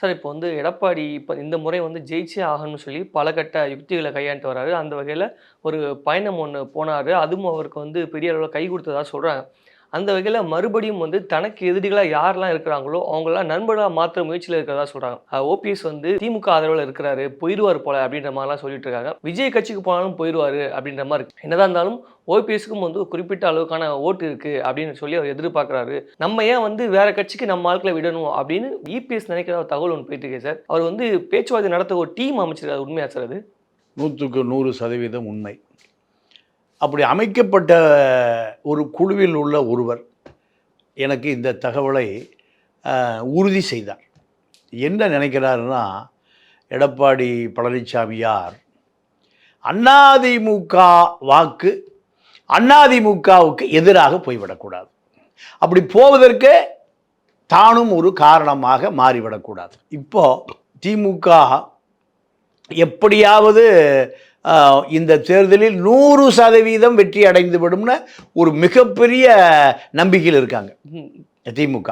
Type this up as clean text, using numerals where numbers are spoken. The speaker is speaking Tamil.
சார் இப்போ வந்து எடப்பாடி இப்போ இந்த முறை வந்து ஜெயிச்சே ஆகணும்னு சொல்லி பல கட்ட யுக்திகளை கையாண்டு வராரு. அந்த வகையில ஒரு பயணம் ஒண்ணு போனாரு. அதுவும் அவருக்கு வந்து பெரிய அளவுல கை குடுத்ததா சொல்றாங்க. அந்த வகையில மறுபடியும் வந்து தனக்கு எதிரிகளா யாரெல்லாம் இருக்கிறாங்களோ, அவங்களலாம் நண்பர்களா மாத்துற முயற்சியில இருக்கிறதா சொல்றாங்க. ஓபிஎஸ் வந்து திமுக ஆதரவுல இருக்கிறாரு, போயிருவாரு போல அப்படின்ற மாரிலாம் சொல்லிட்டு இருக்காங்க. விஜய் கட்சிக்கு போனாலும் போயிருவாரு அப்படின்ற மாரி இருக்கு. என்னதான் இருந்தாலும் ஓபிஎஸ்க்கும் வந்து ஒரு குறிப்பிட்ட அளவுக்கான ஓட்டு இருக்கு அப்படின்னு சொல்லி அவர் எதிர்பார்க்கிறாரு. நம்ம ஏன் வந்து வேற கட்சிக்கு நம்ம ஆட்கள விடணும் அப்படின்னு இபிஎஸ் நினைக்கிற ஒரு தகவல் ஒண்ணு போயிட்டு இருக்கு சார். அவர் வந்து பேச்சுவார்த்தை நடத்த ஒரு டீம் அமைச்சிருக்காரு. உண்மையா சார் அது? 100க்கு 100% உண்மை. அப்படி அமைக்கப்பட்ட ஒரு குழுவில் உள்ள ஒருவர் எனக்கு இந்த தகவலை உறுதி செய்தார். என்ன நினைக்கிறாருன்னா, எடப்பாடி பழனிசாமியார் அதிமுக வாக்கு அதிமுகவுக்கு எதிராக போய்விடக்கூடாது. அப்படி போவதற்கு தானும் ஒரு காரணமாக மாறிவிடக்கூடாது. இப்போ திமுக எப்படியாவது இந்த தேர்தலில் 100% வெற்றி அடைந்து விடும்னு ஒரு மிகப்பெரிய நம்பிக்கையில் இருக்காங்க திமுக.